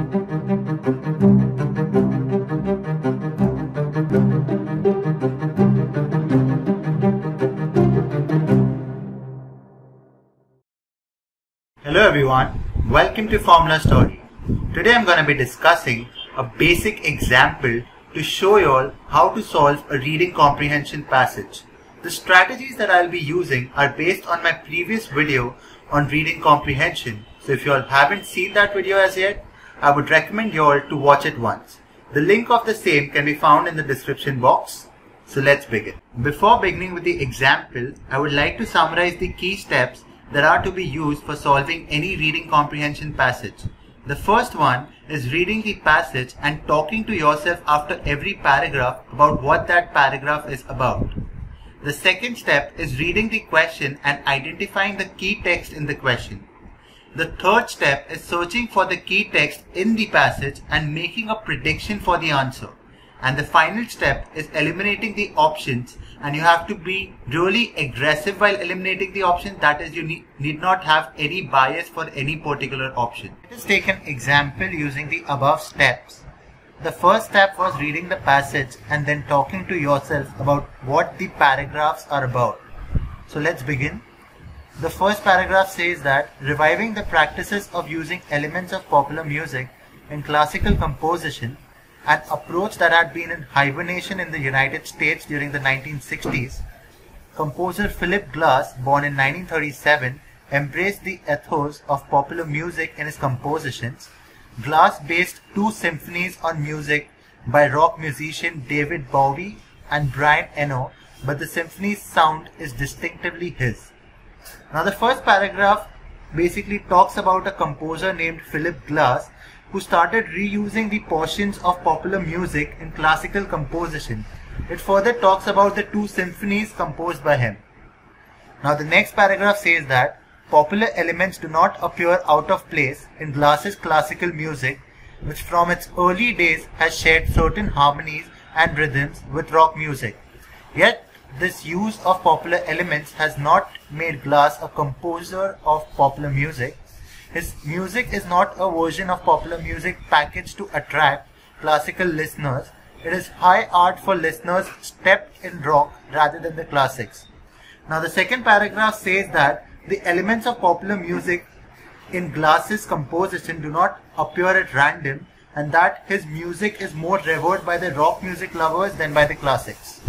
Hello everyone, welcome to Formula Story. Today I'm going to be discussing a basic example to show you all how to solve a reading comprehension passage. The strategies that I'll be using are based on my previous video on reading comprehension. So if you all haven't seen that video as yet, I would recommend you all to watch it once. The link of the same can be found in the description box. So let's begin. Before beginning with the example, I would like to summarize the key steps that are to be used for solving any reading comprehension passage. The first one is reading the passage and talking to yourself after every paragraph about what that paragraph is about. The second step is reading the question and identifying the key text in the question. The third step is searching for the key text in the passage and making a prediction for the answer. And the final step is eliminating the options, and you have to be really aggressive while eliminating the options. That is, you need not have any bias for any particular option. Let us take an example using the above steps. The first step was reading the passage and then talking to yourself about what the paragraphs are about. So let's begin. The first paragraph says that reviving the practices of using elements of popular music in classical composition, an approach that had been in hibernation in the United States during the 1960s, composer Philip Glass, born in 1937, embraced the ethos of popular music in his compositions. Glass based 2 symphonies on music by rock musician David Bowie and Brian Eno, but the symphony's sound is distinctively his. Now the first paragraph basically talks about a composer named Philip Glass who started reusing the portions of popular music in classical composition. It further talks about the 2 symphonies composed by him. Now the next paragraph says that popular elements do not appear out of place in Glass's classical music, which from its early days has shared certain harmonies and rhythms with rock music. Yet this use of popular elements has not made Glass a composer of popular music. His music is not a version of popular music packaged to attract classical listeners. It is high art for listeners steeped in rock rather than the classics. Now the second paragraph says that the elements of popular music in Glass's composition do not appear at random, and that his music is more revered by the rock music lovers than by the classics.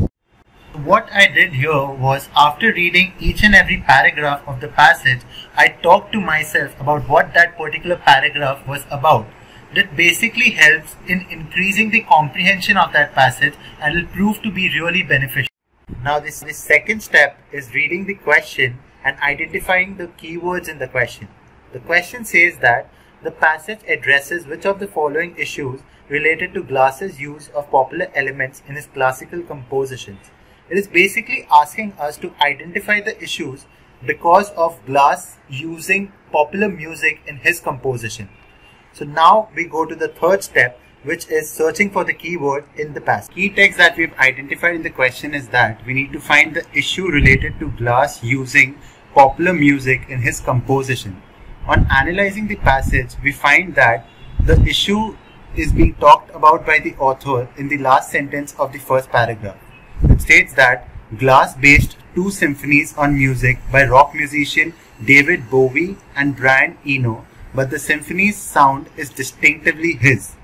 What I did here was, after reading each and every paragraph of the passage, I talked to myself about what that particular paragraph was about. That basically helps in increasing the comprehension of that passage and will prove to be really beneficial. Now this second step is reading the question and identifying the keywords in the question. The question says that the passage addresses which of the following issues related to Glass's use of popular elements in his classical compositions. It is basically asking us to identify the issues because of Glass using popular music in his composition. So now we go to the third step, which is searching for the keyword in the passage. Key text that we've identified in the question is that we need to find the issue related to Glass using popular music in his composition. On analyzing the passage, we find that the issue is being talked about by the author in the last sentence of the first paragraph. It states that Glass based 2 symphonies on music by rock musician David Bowie and Brian Eno, but the symphony's sound is distinctively his.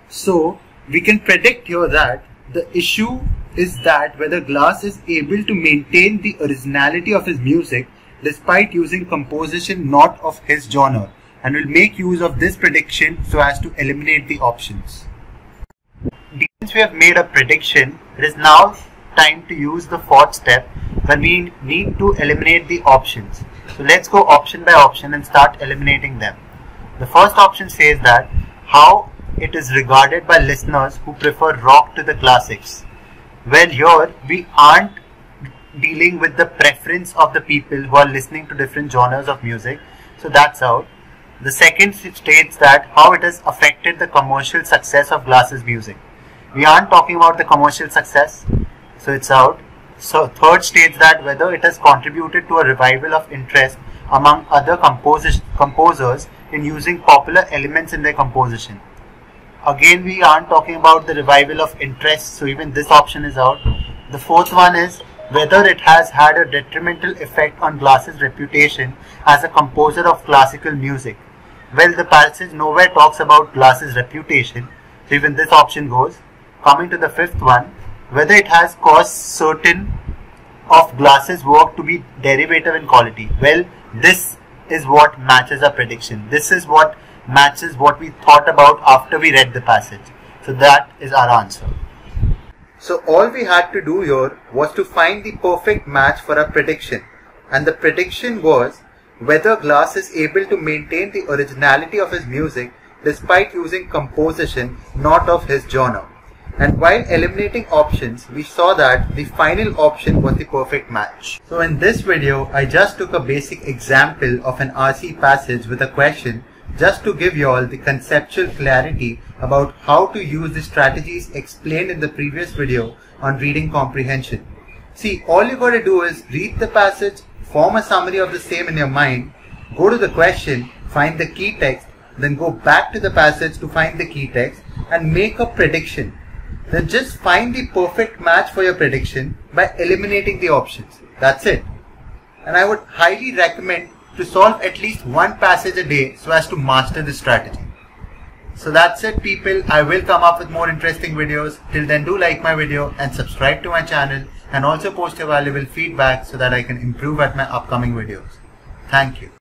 So we can predict here that the issue is that whether Glass is able to maintain the originality of his music despite using composition not of his genre, and will make use of this prediction so as to eliminate the options. Since we have made a prediction, it is now time to use the fourth step, when we need to eliminate the options. So let's go option by option and start eliminating them. The first option says that how it is regarded by listeners who prefer rock to the classics. Well, here we aren't dealing with the preference of the people who are listening to different genres of music, so that's out. The second states that how it has affected the commercial success of Glass's music. We aren't talking about the commercial success, so it's out. So third states that whether it has contributed to a revival of interest among other composers in using popular elements in their composition. Again, we aren't talking about the revival of interest, so even this option is out. The fourth one is whether it has had a detrimental effect on Glass's reputation as a composer of classical music. Well, the passage nowhere talks about Glass's reputation, so even this option goes. Coming to the fifth one, whether it has caused certain of Glass's work to be derivative in quality. Well, this is what matches our prediction. This is what matches what we thought about after we read the passage. So that is our answer. So all we had to do here was to find the perfect match for our prediction. And the prediction was whether Glass is able to maintain the originality of his music despite using composition not of his genre. And while eliminating options, we saw that the final option was the perfect match. So in this video, I just took a basic example of an RC passage with a question just to give you all the conceptual clarity about how to use the strategies explained in the previous video on reading comprehension. See, all you got to do is read the passage, form a summary of the same in your mind, go to the question, find the key text, then go back to the passage to find the key text and make a prediction. Then just find the perfect match for your prediction by eliminating the options. That's it. And I would highly recommend to solve at least one passage a day so as to master this strategy. So that's it, people. I will come up with more interesting videos. Till then, do like my video and subscribe to my channel, and also post your valuable feedback so that I can improve at my upcoming videos. Thank you.